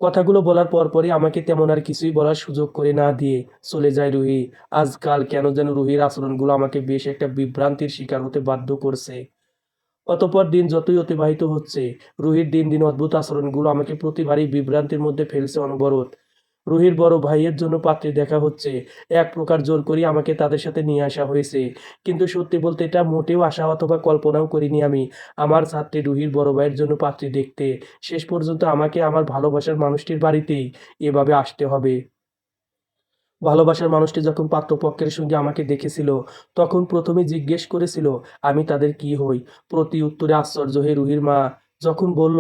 কথাগুলো বলার পরপরই আমাকে তেমন আর কিছুই বলার সুযোগ করে না দিয়ে চলে যায় রুহি। আজকাল কেন যেন রুহির আচরণগুলো আমাকে বেশ একটা বিভ্রান্তির শিকার হতে বাধ্য করছে। অতঃপর দিন যতই অতিবাহিত হচ্ছে, রুহির দিন দিন অদ্ভুত আচরণগুলো আমাকে প্রতিবারই বিভ্রান্তির মধ্যে ফেলছে অনবরত। রুহির বড় ভাইয়ের জন্য পাত্রী দেখা হচ্ছে, এক প্রকার জোর করে আমাকে তাদের সাথে নিয়ে আসা হয়েছে। কিন্তু সত্যি বলতে এটা মোটেও আশা অথবা কল্পনাও করিনি আমি, আমার ছাত্রী রুহির বড় ভাইয়ের জন্য পাত্রী দেখতে শেষ পর্যন্ত আমাকে আমার ভালোবাসার মানুষটির বাড়িতেই এভাবে আসতে হবে। ভালোবাসার মানুষটি যখন পাত্রপক্ষের সঙ্গে আমাকে দেখেছিল, তখন প্রথমে জিজ্ঞেস করেছিল আমি তাদের কি হই। প্রতি উত্তরে আশ্চর্য হয়ে রুহির মা যখন বলল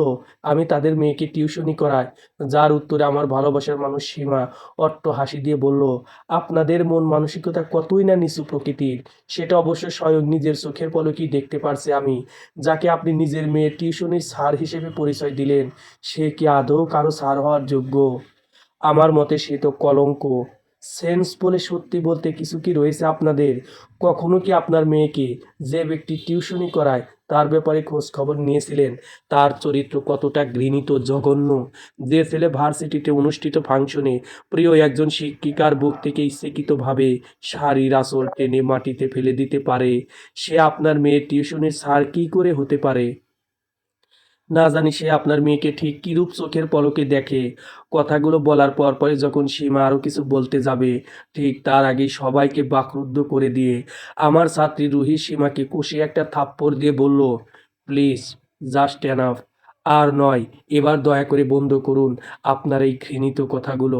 আমি তাদের মেয়েকে টিউশনি করাই, যার উত্তরে আমার ভালোবাসার মানুষ সীমা অট্ট হাসি দিয়ে বলল, আপনাদের মন মানসিকতা কতই না নিচু প্রকৃতির, সেটা অবশ্য স্বয়ং নিজের চোখের পলকেই দেখতে পারছি আমি। যাকে আপনি নিজের মেয়ের টিউশনির স্যার হিসেবে পরিচয় দিলেন, সে কি আদৌ কারো স্যার হওয়ার যোগ্য? আমার মতে সে তো কলঙ্ক। সেন্স বলে সত্যি বলতে কিছু কি রয়েছে আপনাদের? কখনো কি আপনার মেয়েকে যে ব্যক্তি টিউশনি করায় তার ব্যাপারে খোঁজ খবর নিয়েছিলেন? তার চরিত্র কতটা ঘৃণিত, জঘন্য? যে ছেলে ভার্সিটিতে অনুষ্ঠিত ফাংশনে প্রিয় একজন শিক্ষিকার বুক থেকে ইচ্ছাকৃতভাবে শাড়ির আঁচল টেনে মাটিতে ফেলে দিতে পারে, সে আপনার মেয়ের টিউশনির স্যার কি করে হতে পারে? না জানি সে আপনার মেয়েকে ঠিক কিরূপ চোখের পলকে দেখে। কথাগুলো বলার পরপরই যখন সীমা আরো কিছু বলতে যাবে, ঠিক তার আগেই সবাইকে বাকরুদ্ধ করে দিয়ে আমার ছাত্রী রুহি সীমাকে কষে একটা থাপ্পড় দিয়ে বলল, প্লিজ, জাস্ট এনাফ। আর নয়, এবার দয়া করে বন্ধ করুন আপনার এই ঘৃণিত কথাগুলো।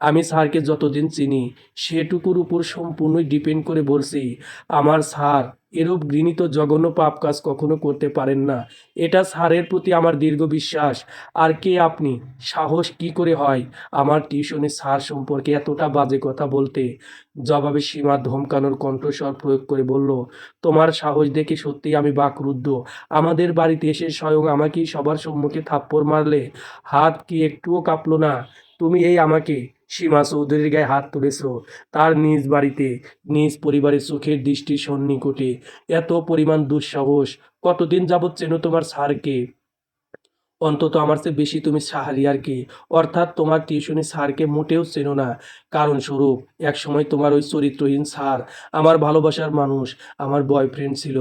আমি স্যারকে যতদিন চিনি সেটুকুর উপর সম্পূর্ণই ডিপেন্ড করে বলছি, আমার স্যার এরূপ ঘৃণিত জঘন্য পাপ কাজ কখনো করতে পারেন না। এটা স্যারের প্রতি আমার দীর্ঘ বিশ্বাস। আর কে আপনি? সাহস কি করে হয় আমার টিউশনের স্যার সম্পর্কে এতটা বাজে কথা বলতে? জবাবে সীমা ধমকানোর কণ্ঠস্বর প্রয়োগ করে বলল, তোমার সাহস দেখে সত্যিই আমি বাকরুদ্ধ। আমাদের বাড়িতে এসে স্বয়ং আমাকেই সবার সম্মুখে থাপ্পড় মারলে, হাত কি একটুও কাঁপলো না? তুমি এই আমাকে সীমা চৌধুরীর গায়ে হাত তুলেছ, তার নিজ বাড়িতে, নিজ পরিবারের চোখের দৃষ্টির সন্নিকটে। এত পরিমাণ দুঃসাহস! কতদিন যাবৎ চেনো তোমার স্যারকে? অন্তত আমার চেয়ে বেশি তুমি শাহরিয়ারকে, অর্থাৎ তোমার টিউশনি স্যারকে মোটেও চেনো না। কারণ স্বরূপ একসময় তোমার ওই চরিত্রহীন স্যার আমার ভালোবাসার মানুষ, আমার বয়ফ্রেন্ড ছিল।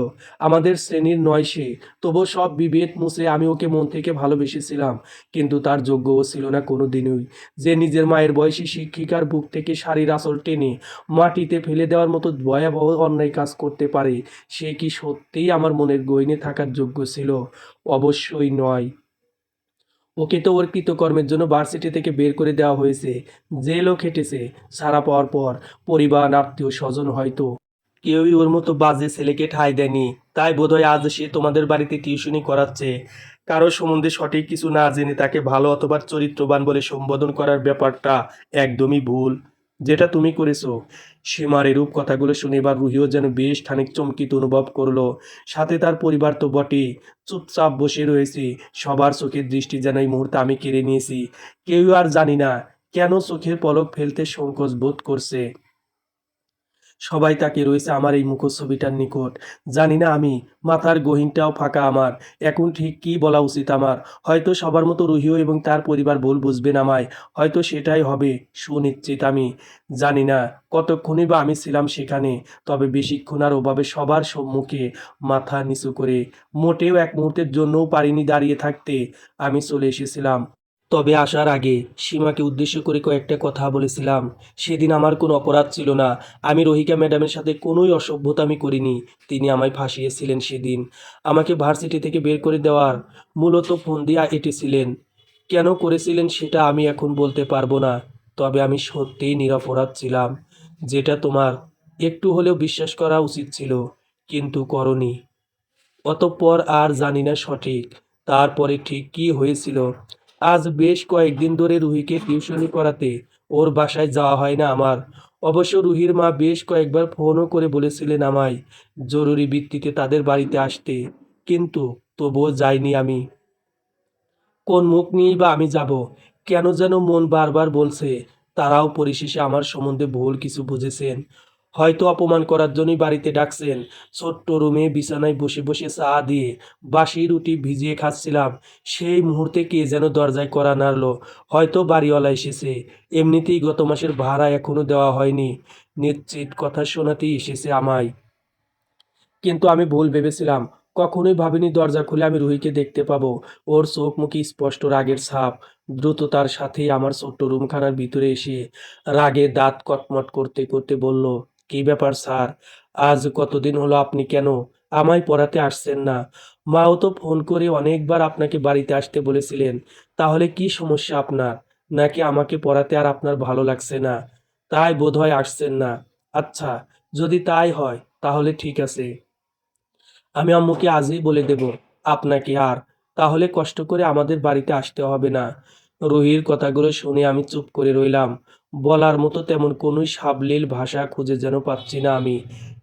আমাদের শ্রেণীর নয় সে, তবুও সব বিভেদ মুছে আমি ওকে মন থেকে ভালোবেসেছিলাম। কিন্তু তার যোগ্যও ছিল না কোনো দিনই, যে নিজের মায়ের বয়সী শিক্ষিকার বুক থেকে শাড়ির আঁচল টেনে মাটিতে ফেলে দেওয়ার মতো ভয়াবহ অন্যায় কাজ করতে পারে। সে কি সত্যিই আমার মনের গহীনে থাকার যোগ্য ছিল? অবশ্যই নয়। ওকে তো ওর কৃতকর্মের জন্য ভার্সিটি থেকে বের করে দেওয়া হয়েছে, জেলও খেটেছে। ছাড়া পাওয়ার পর পরিবার, আত্মীয় স্বজন হয়তো কেউই ওর মতো বাজে ছেলেকে ঠাঁই দেয়নি, তাই বোধহয় আজ সে তোমাদের বাড়িতে টিউশনি করাচ্ছে। কারো সম্বন্ধে সঠিক কিছু না জেনে তাকে ভালো অথবা চরিত্রবান বলে সম্বোধন করার ব্যাপারটা একদমই ভুল, যেটা তুমি করেছো। সীমার এরূপ কথাগুলো শুনে এবার রুহিও যেন বেশ খানিক চমকিত অনুভব করলো। সাথে তার পরিবার তো বটেই। চুপচাপ বসে রয়েছে। সবার চোখের দৃষ্টি যেন এই মুহূর্তে আমি কেড়ে নিয়েছি। কেউ আর জানি না কেন চোখের পলক ফেলতে সংকোচ বোধ করছে। সবাই তাকিয়ে রয়েছে আমার এই মুখচ্ছবিটার নিকট। জানি না আমি, মাথার গহীনটাও ফাঁকা আমার। এখন ঠিক কী বলা উচিত আমার? হয়তো সবার মতো রুহিও এবং তার পরিবার ভুল বুঝবেন আমায়। হয়তো সেটাই হবে সুনিশ্চিত আমি। জানি না কতক্ষণই বা আমি ছিলাম সেখানে। তবে বেশিক্ষণ আর ওভাবে সবার সম্মুখে মাথা নিচু করে মোটেও এক মুহূর্তের জন্যও পারিনি দাঁড়িয়ে থাকতে। আমি চলে এসেছিলাম। তবে আসার আগে সীমাকে উদ্দেশ্য করে কয়েকটা কথা বলেছিলাম। সেদিন আমার কোনো অপরাধ ছিল না। আমি রহিকা ম্যাডামের সাথে কোনোই অসভ্যতামি করিনি। তিনি আমায় ফাঁসিয়েছিলেন সেদিন। আমাকে ভার্সিটি থেকে বের করে দেওয়ার মূলত ফোন দিয়ে এঁটেছিলেন। কেন করেছিলেন সেটা আমি এখন বলতে পারবো না। তবে আমি সত্যিই নিরপরাধ ছিলাম, যেটা তোমার একটু হলেও বিশ্বাস করা উচিত ছিল, কিন্তু করনি। অতঃপর আর জানি না সঠিক তারপরে ঠিক কী হয়েছিল। আজ বেশ কয়েকদিন ধরে রুহিকে টিউশনি করাতে ওর বাসায় যাওয়া হয় না আমার। অবশ্য রুহির মা বেশ কয়েকবার ফোনও করে বলেছিলেন আমায় জরুরি ভিত্তিতে তাদের বাড়িতে আসতে, কিন্তু তবুও যাইনি আমি। কোন মুখ নিয়েই বা আমি যাব? কেন যেন মন বারবার বলছে তারাও পরিশেষে আমার সম্বন্ধে ভুল কিছু বুঝেছেন। হয়তো অপমান করার জন্যই বাড়িতে ডাকছেন। ছোট্ট রুমে বিছানায় বসে বসে চা দিয়ে বাসি রুটি ভিজিয়ে খাচ্ছিলাম। সেই মুহূর্তে কে যেন দরজায় কড়া নাড়ল। হয়তো বাড়িওয়ালা এসেছে। এমনিতেই গত মাসের ভাড়া এখনো দেওয়া হয়নি। নিশ্চিত কথা শোনাতেই এসেছে আমায়। কিন্তু আমি ভুল ভেবেছিলাম। কখনোই ভাবিনি দরজা খুলে আমি রুহিকে দেখতে পাবো। ওর চোখ মুখে স্পষ্ট রাগের ছাপ। দ্রুততার সাথেই আমার ছোট্ট রুমখানার ভিতরে এসে রাগে দাঁত কটমট করতে করতে বলল, "কি ব্যাপার স্যার? আজ কতদিন হলো আপনি কেন আমায় পড়াতে আসছেন না? মাও তো ফোন করে অনেকবার আপনাকে বাড়িতে আসতে বলেছিলেন। তাহলে কি সমস্যা আপনার? নাকি আমাকে পড়াতে আর আপনার ভালো লাগছে না? তাই বোধহয় আসছেন না। আচ্ছা, যদি তাই হয় তাহলে ঠিক আছে। আমি আম্মুকে আজই বলে দেব আপনাকে, আর তাহলে কষ্ট করে আমাদের বাড়িতে আসতে হবে না।" রুহির কথাগুলো শুনে আমি চুপ করে রইলাম। বলার মতো তেমন কোনো সাবলীল ভাষা খুঁজে যেন পাচ্ছি না আমি।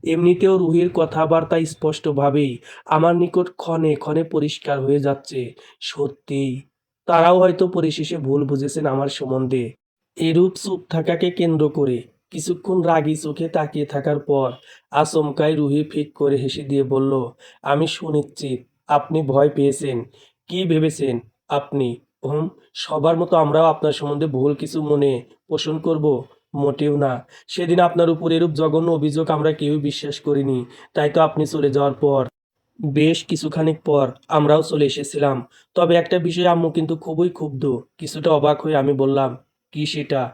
এমনিতেও রুহির কথাবার্তা স্পষ্টভাবেই আমার নিকট ক্ষণে ক্ষণে পরিষ্কার হয়ে যাচ্ছে। সত্যিই তারাও হয়তো পরিশেষে ভুল বুঝেছেন আমার সম্বন্ধে। এরূপ চুপ থাকাকে কেন্দ্র করে কিছুক্ষণ রাগী চোখে তাকিয়ে থাকার পর আচমকাই রুহি ফিক করে হেসে দিয়ে বলল, "আমি সুনিশ্চিত আপনি ভয় পেয়েছেন। কি ভেবেছেন আপনি? হুম, সবার মতো আমরাও আপনার সম্বন্ধে ভুল কিছু মনে পোষণ করব? মোটেও না। সেদিন আপনার উপর এরূপ জঘন্য অভিযোগ আমরা কেউই বিশ্বাস করিনি। তাই তো আপনি চলে যাওয়ার পর বেশ কিছুখানিক পর আমরাও চলে এসেছিলাম। তবে একটা বিষয়ে আম্মু কিন্তু খুবই ক্ষুব্ধ।" কিছুটা অবাক হয়ে আমি বললাম, "কি সেটা?"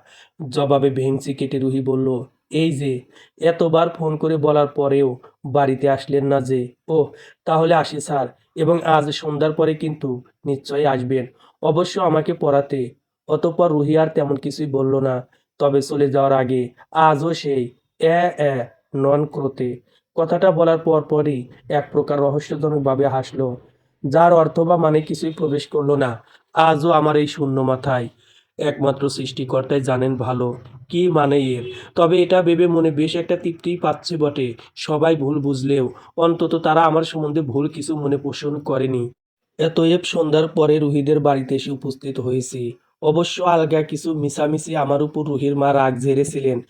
জবাবে ভেংচি কেটে রুহি বলল, "এই যে এতবার ফোন করে বলার পরেও বাড়িতে আসলেন না যে।" "ওহ, তাহলে আসি স্যার, এবং আজ সন্ধ্যার পরে কিন্তু নিশ্চয়ই আসবেন, অবশ্য আমাকে পড়াতে।" অতঃপর রুহি আর তেমন কিছুই বলল না। তবে চলে যাওয়ার আগে আজও সেই অ্যা অ্যা নন ক্রোতে কথাটা বলার পরপরই এক প্রকার রহস্যজনকভাবে হাসল, যার অর্থ বা মানে কিছুই প্রবেশ করল না আজও আমার এই শূন্য মাথায়। একমাত্র সৃষ্টিকর্তাই জানেন ভালো কি মানে এর। তবে এটা ভেবে মনে বেশ একটা তৃপ্তিই পাচ্ছে বটে। সবাই ভুল বুঝলেও অন্তত তারা আমার সম্বন্ধে ভুল কিছু মনে পোষণ করেনি। এতএব সন্ধ্যার পরে রুহিদের বাড়িতে এসে উপস্থিত হয়েছি। অবশ্য আলগা কিছু মিছামিছি আমার উপর রুহির মা রাগ ঝেড়েছিলেন।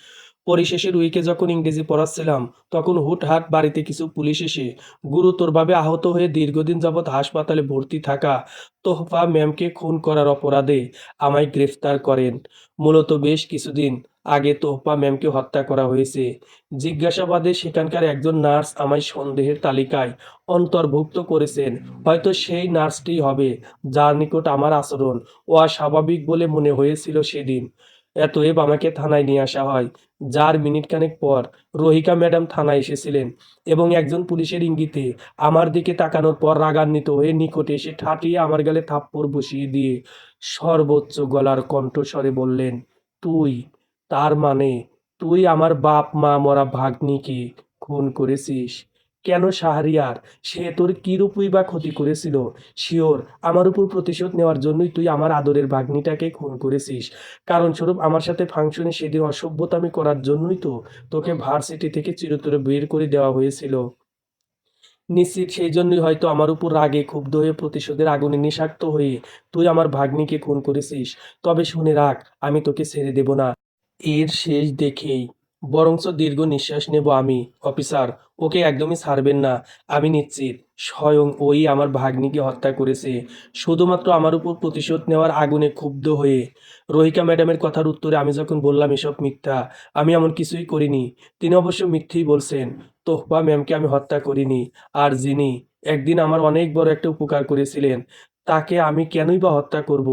পরিশেষে রুহিকে যখন ইংরেজি পড়াচ্ছিলাম তখন হুটহাট বাড়িতে কিছু পুলিশ এসে গুরুতরভাবে আহত হয়ে দীর্ঘদিন যাবৎ হাসপাতালে ভর্তি থাকা তোহফা ম্যামকে খুন করার অপরাধে আমায় গ্রেফতার করেন। মূলত বেশ কিছুদিন আগে তোহফা ম্যামকে হত্যা করা হয়েছে। জিজ্ঞাসাবাদে সেখানকার একজন নার্স আমায় সন্দেহের তালিকায় অন্তর্ভুক্ত করেছেন। হয়তো সেই নার্সটিই হবে যার নিকট আমার আচরণ অস্বাভাবিক বলে মনে হয়েছিল সেদিন। অতএব আমাকে থানায় নিয়ে আসা হয়। যার মিনিটখানেক পর রহিকা ম্যাডাম থানায় এসেছিলেন এবং একজন পুলিশের ইঙ্গিতে আমার দিকে তাকানোর পর রাগান্বিত হয়ে নিকটে এসে ঠাটিয়ে আমার গালে থাপ্পড় বসিয়ে দিয়ে সর্বোচ্চ গলার কণ্ঠস্বরে বললেন, "তুই, তার মানে তুই আমার বাপ মা মরা ভাগ্নিকে খুন করেছিস?" কেন শাহরিয়ার? সে তোর কি রূপই বা ক্ষতি করেছিল? শিওর আমার উপর প্রতিশোধ নেওয়ার জন্যই তুই আমার আদরের ভাগ্নিটাকে খুন করেছিস। কারণস্বরূপ আমার সাথে ফাংশনে সেদিন অসভ্যতামি করার জন্যই তো তোকে ভার্সিটি থেকে চিরতরে বের করে দেওয়া হয়েছিল। নিশ্চিত সেই জন্যই হয়তো আমার উপর রাগে ক্ষুব্ধ হয়ে প্রতিশোধের আগুনে নেশাক্ত হয়ে তুই আমার ভাগ্নিকে খুন করেছিস। তবে শুনে রাখ, আমি তোকে ছেড়ে দেব না এর শেষ দেখেই। বরঞ্চ দীর্ঘ নিঃশ্বাস নেব আমি। অফিসার, ওকে একদমই ছাড়বেন না। আমি নিশ্চিত স্বয়ং ওই আমার ভাগ্নিকে হত্যা করেছে, শুধুমাত্র আমার উপর প্রতিশোধ নেওয়ার আগুনে ক্ষুব্ধ হয়ে। রহিকা ম্যাডামের কথার উত্তরে আমি যখন বললাম এসব মিথ্যা, আমি এমন কিছুই করিনি, তিনি অবশ্য মিথ্যেই বলছেন। তোহফা ম্যামকে আমি হত্যা করিনি। আর যিনি একদিন আমার অনেক বড় একটা উপকার করেছিলেন, তাকে আমি কেনই বা হত্যা করব?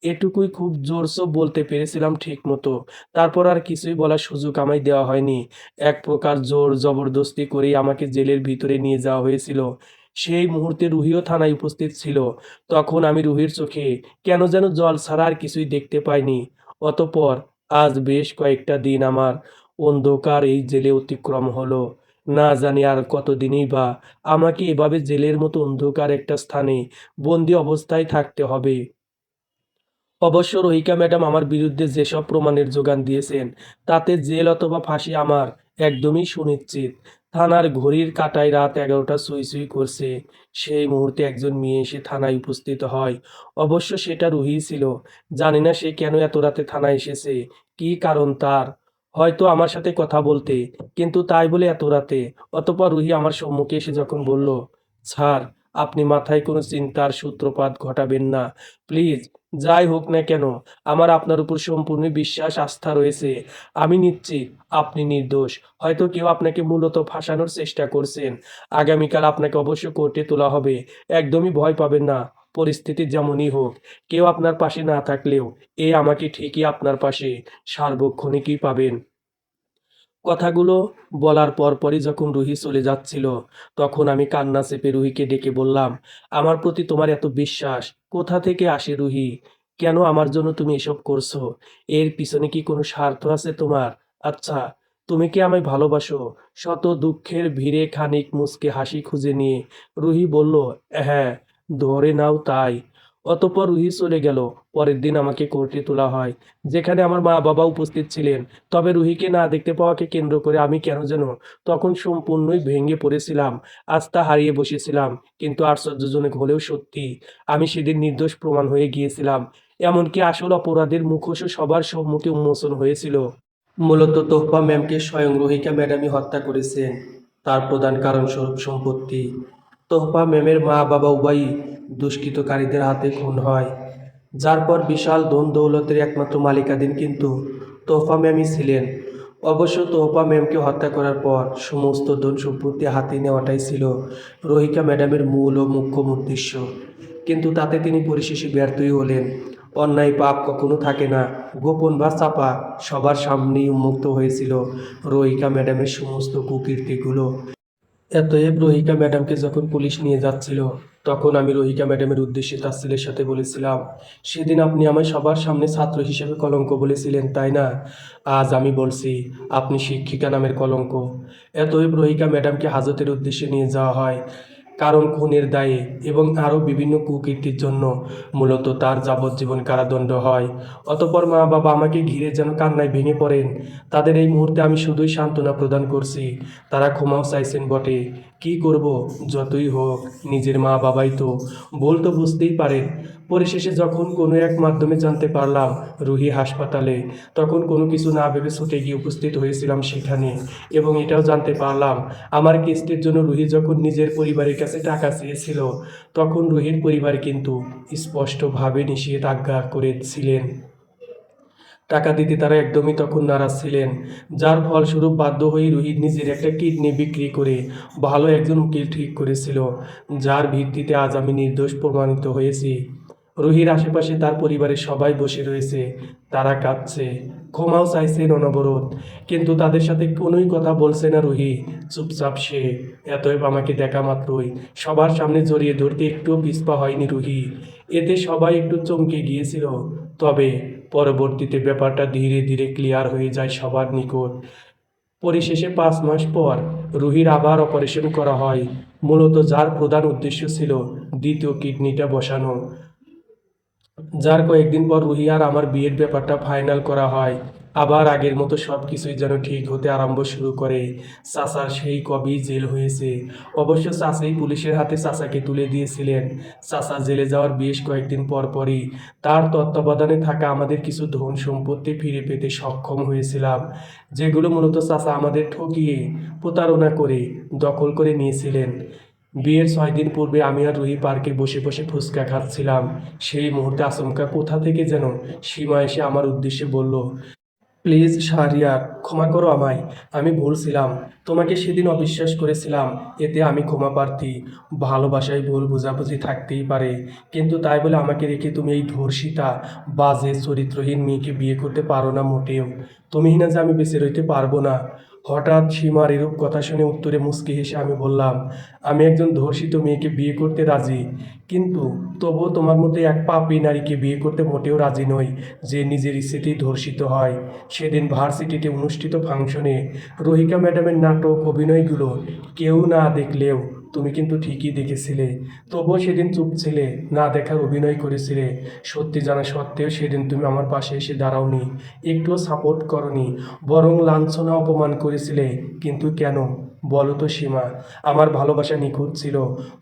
এটুকুই খুব জোরসো বলতে পেরেছিলাম ঠিক মতো। তারপর আর কিছুই বলার সুযোগ আমায় দেওয়া হয়নি। এক প্রকার জোর জবরদস্তি করেই আমাকে জেলের ভিতরে নিয়ে যাওয়া হয়েছিল। সেই মুহূর্তে রুহিও থানায় উপস্থিত ছিল। তখন আমি রুহির চোখে কেন যেন জল ছাড়া আর কিছুই দেখতে পাইনি। অতঃপর আজ বেশ কয়েকটা দিন আমার অন্ধকার এই জেলে অতিক্রম হলো। না জানি আর কতদিনই বা আমাকে এভাবে জেলের মতো অন্ধকার একটা স্থানে বন্দি অবস্থায় থাকতে হবে। অবশ্য রহিকা ম্যাডাম আমার বিরুদ্ধে যেসব প্রমাণের যোগান দিয়েছেন, তাতে জেল অথবা ফাঁসি আমার একদমই সুনিশ্চিত। থানার ঘড়ির কাঁটায় রাত 11টা সুই সুই করছে। সেই মুহূর্তে একজন মেয়ে এসে থানায় উপস্থিত হয়। অবশ্য সেটা রুহিই ছিল। জানি না সে কেন এত রাতে থানায় এসেছে, কী কারণ তার। হয়তো আমার সাথে কথা বলতে, কিন্তু তাই বলে এত রাতে। অতঃপর রুহি আমার সম্মুখে এসে যখন বলল, স্যার, আপনি মাথায় কোনো চিন্তার সূত্রপাত ঘটাবেন না, প্লিজ। যাই হোক না কেন, আমার আপনার উপর সম্পূর্ণ বিশ্বাস আস্থা রয়েছে। আমি নিশ্চিত আপনি নির্দোষ। হয়তো কেউ আপনাকে মূলত ফাঁসানোর চেষ্টা করছেন। আগামীকাল আপনাকে অবশ্য কোর্টে তোলা হবে। একদমই ভয় পাবেন না। পরিস্থিতি যেমনই হোক, কেউ আপনার পাশে না থাকলেও আমাকে ঠিকই আপনার পাশে সার্বক্ষণিকই পাবেন। কথাগুলো বলার পরপরই যখন রুহি চলে যাচ্ছিল, তখন আমি কান্না চেপে রুহিকে ডেকে বললাম, আমার প্রতি তোমার এত বিশ্বাস কোথা থেকে আসে রুহি? কেন আমার জন্য তুমি এসব করছো? এর পিছনে কি কোনো স্বার্থ আছে তোমার? আচ্ছা, তুমি কি আমায় ভালোবাসো? শত দুঃখের ভিড়ে খানিক মুচকে হাসি খুঁজে নিয়ে রুহি বলল, হ্যাঁ, ধরে নাও তাই। অতঃপর রুহি চলে গেল। পরের দিন আমাকে কোর্টে তোলা হয়, যেখানে আমার মা বাবা উপস্থিত ছিলেন। তবে রুহিকে না দেখতে পাওয়াকে কেন্দ্র করে আমি কেন যেন তখন সম্পূর্ণই ভেঙে পড়েছিলাম। আস্থা হারিয়ে বসেছিলাম। কিন্তু আশ্চর্যজনক হলেও সত্যি, আমি সেদিন নির্দোষ প্রমাণ হয়ে গিয়েছিলাম। এমনকি আসল অপরাধের মুখোশও সবার সম্মুখে উন্মোচন হয়েছিল। মূলত তোহফা ম্যামকে স্বয়ং রোহিকা ম্যাডামই হত্যা করেছেন। তার প্রধান কারণস্বরূপ সম্পত্তি। তোহফা ম্যামের মা বাবা উভয়ই দুষ্কৃতকারীদের হাতে খুন হয়, যার পর বিশাল ধন দৌলতের একমাত্র মালিকাধীন কিন্তু তোহফা ম্যামই ছিলেন। অবশ্য তোহফা ম্যামকে হত্যা করার পর সমস্ত ধন সম্পত্তি হাতে নেওয়াটাই ছিল রোহিকা ম্যাডামের মূল ও মুখ্য উদ্দেশ্য। কিন্তু তাতে তিনি পরিশেষে ব্যর্থই হলেন। অন্যায় পাপ কখনো থাকে না, গোপন বা চাপা, সবার সামনেই উন্মুক্ত হয়েছিল রোহিকা ম্যাডামের সমস্ত কুকীর্তিগুলো। অতএব রোহিকা ম্যাডামকে যখন পুলিশ নিয়ে যাচ্ছিল, তখন আমি রোহিকা ম্যাডামের উদ্দেশ্যে তার ছেলের সাথে বলেছিলাম, সেদিন আপনি আমায় সবার সামনে ছাত্র হিসেবে কলঙ্ক বলেছিলেন, তাই না? আজ আমি বলছি, আপনি শিক্ষিকা নামের কলঙ্ক। অতএব রোহিকা ম্যাডামকে হাজতের উদ্দেশ্যে নিয়ে যাওয়া হয়, কারণ খুনের দায়ে এবং আরও বিভিন্ন কুকীর্তির জন্য মূলত তার যাবজ্জীবন কারাদণ্ড হয়। অতঃপর মা বাবা আমাকে ঘিরে যেন কান্নায় ভেঙে পড়েন। তাদের এই মুহূর্তে আমি শুধুই সান্ত্বনা প্রদান করছি। তারা ক্ষমাও চাইছেন বটে। কি করব, যতই হোক নিজের মা বাবাই তো, ভুল তো বুঝতেই পারেন। পরিশেষে যখন কোনো এক মাধ্যমে জানতে পারলাম রুহি হাসপাতালে, তখন কোনো কিছু না ভেবে ছুটে গিয়ে উপস্থিত হয়েছিলাম সেখানে। এবং এটাও জানতে পারলাম আমার কেসটির জন্য রুহি যখন নিজের পরিবারের কাছে টাকা চেয়েছিল, তখন রুহির পরিবার কিন্তু স্পষ্টভাবে নিষেধাজ্ঞা করেছিলেন। টাকা দিতে তারা একদমই তখন নারাজ ছিলেন, যার ফলস্বরূপ বাধ্য হয়ে রুহি নিজের একটা কিডনি বিক্রি করে ভালো একজন উকিল ঠিক করেছিল, যার ভিত্তিতে আজ আমি নির্দোষ প্রমাণিত হয়েছি। রুহির আশেপাশে তার পরিবারের সবাই বসে রয়েছে, তারা কাঁদছে, ক্ষমাও চাইছেন অনবরত, কিন্তু তাদের সাথে কোনোই কথা বলছে না রুহি। চুপচাপ সে। এতএব আমাকে দেখা মাত্রই সবার সামনে জড়িয়ে ধরতে একটুও পিছপা হয়নি রুহি। এতে সবাই একটু চমকে গিয়েছিল। তবে পরবর্তীতে ব্যাপারটা ধীরে ধীরে ক্লিয়ার হয়ে যায় সবার নিকট। পরিশেষে 5 মাস পর রুহির আবার অপারেশন করা হয়, মূলত যার প্রধান উদ্দেশ্য ছিল দ্বিতীয় কিডনিটা বসানো। যার কয়েকদিন পর রুহি আর আমার বিয়ের ব্যাপারটা ফাইনাল করা হয়। আবার আগের মতো সব কিছুই যেন ঠিক হতে আরম্ভ শুরু করে। চাচার সেই কবেই জেল হয়েছে। অবশ্য চাচাই পুলিশের হাতে চাচাকে তুলে দিয়েছিলেন। চাচা জেলে যাওয়ার বেশ কয়েকদিন পর পরই তার তত্ত্বাবধানে থাকা আমাদের কিছু ধন সম্পত্তি ফিরে পেতে সক্ষম হয়েছিলাম, যেগুলো মূলত চাচা আমাদের ঠকিয়ে প্রতারণা করে দখল করে নিয়েছিলেন। বিয়ের 6 দিন পূর্বে আমি আর রুহি পার্কে বসে বসে ফুচকা খাচ্ছিলাম। সেই মুহূর্তে আচমকা কোথা থেকে যেন সীমা এসে আমার উদ্দেশ্যে বলল, প্লিজ শাহরিয়ার, ক্ষমা করো আমায়। আমি ভুল ছিলাম, তোমাকে সেদিন অবিশ্বাস করেছিলাম, এতে আমি ক্ষমা প্রার্থী। ভালোবাসায় ভুল বোঝাবুঝি থাকতেই পারে, কিন্তু তাই বলে আমাকে রেখে তুমি এই ধর্ষিতা, বাজে, চরিত্রহীন মেয়েকে বিয়ে করতে পারো না মোটেও। তুমি না যে আমি বেঁচে রইতে পারবো না। হঠাৎ সীমার এরূপ কথা শুনে উত্তরে মুচকি হেসে আমি বললাম, আমি একজন ধর্ষিত মেয়েকে বিয়ে করতে রাজি, কিন্তু তবুও তোমার মধ্যে এক পাপী নারীকে বিয়ে করতে মোটেও রাজি নই, যে নিজের ইচ্ছেতেই ধর্ষিত হয়। সেদিন ভার্সিটিতে অনুষ্ঠিত ফাংশনে রোহিকা ম্যাডামের নাটক অভিনয়গুলো কেউ না দেখলেও তুমি কিন্তু ঠিকই দেখেছিলে। তবুও সেদিন চুপ ছিলে, না দেখার অভিনয় করেছিলে। সত্যি জানা সত্ত্বেও সেদিন তুমি আমার পাশে এসে দাঁড়াওনি, একটুও সাপোর্ট করনি, বরং লাঞ্ছনা অপমান করেছিলে। কিন্তু কেন বলো তো সীমা? আমার ভালোবাসা নিখুঁত ছিল,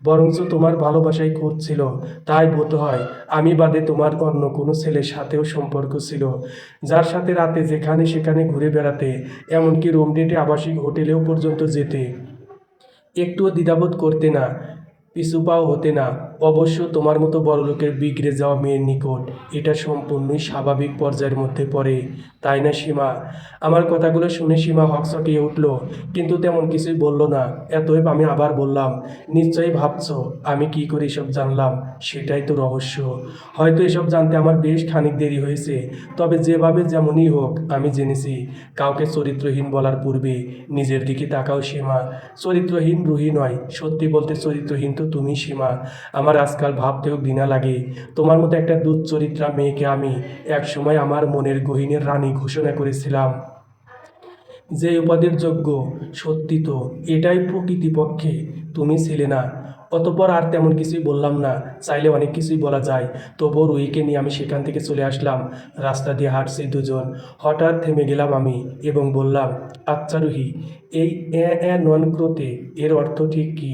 বরঞ্চ তোমার ভালোবাসাই খুঁত ছিল। তাই বোধ হয় আমি বাদে তোমার অন্য কোনো ছেলের সাথেও সম্পর্ক ছিল, যার সাথে রাতে যেখানে সেখানে ঘুরে বেড়াতে, এমনকি রুম ডেটে আবাসিক হোটেলেও পর্যন্ত যেতে। একটুও দ্বিধাবোধ করতে না, পিছু পাও হতে না। অবশ্য তোমার মতো বড়লোকের বিগড়ে যাওয়া মেয়ের নিকট এটা সম্পূর্ণই স্বাভাবিক পর্যায়ের মধ্যে পড়ে, তাই না সীমা? আমার কথাগুলো শুনে সীমা হকচকিয়ে উঠল, কিন্তু তেমন কিছুই বলল না। এতএব আমি আবার বললাম, নিশ্চয়ই ভাবছো আমি কি করে এসব জানলাম। সেটাই তো রহস্য। হয়তো এসব জানতে আমার বেশ খানিক দেরি হয়েছে, তবে যেভাবে যেমনই হোক আমি জেনেছি। কাউকে চরিত্রহীন বলার পূর্বে নিজের দিকে তাকাও সীমা। চরিত্রহীন রুহি নয়, সত্যি বলতে চরিত্রহীন তো তুমি সীমা। আমার আজকাল ভাবতেও ঘৃণা লাগে, তোমার মতো একটা দুশ্চরিত্রা মেয়েকে আমি একসময় আমার মনের গহীনের রানী ঘোষণা করেছিলাম, যে উপাধির যোগ্য। সত্যি তো এটাই প্রকৃতিপক্ষে তুমি ছিলে না। অতঃপর আর তেমন কিছুই বললাম না, চাইলে অনেক কিছুই বলা যায়। তবুও রুহিকে নিয়ে আমি সেখান থেকে চলে আসলাম। রাস্তা দিয়ে হাঁটছি দুজন, হঠাৎ থেমে গেলাম আমি এবং বললাম, আচ্ছা রুহি, এই নন ক্রোতে এর অর্থ ঠিক কী?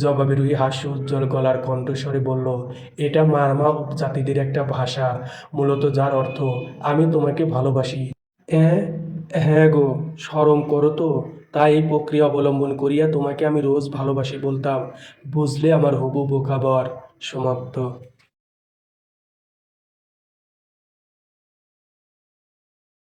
জবাবে রুহি হাস্য উজ্জ্বল গলার কণ্ঠস্বরে বলল, এটা মারমা উপজাতিদের একটা ভাষা, মূলত যার অর্থ আমি তোমাকে ভালোবাসি। হ্যাঁ, হ্যাঁ গো, শরম করো তো। তাই এই প্রক্রিয়া অবলম্বন করিয়া তোমাকে আমি রোজ ভালোবাসি বলতাম। বুঝলে আমার হবু বোকা বর। সমাপ্ত।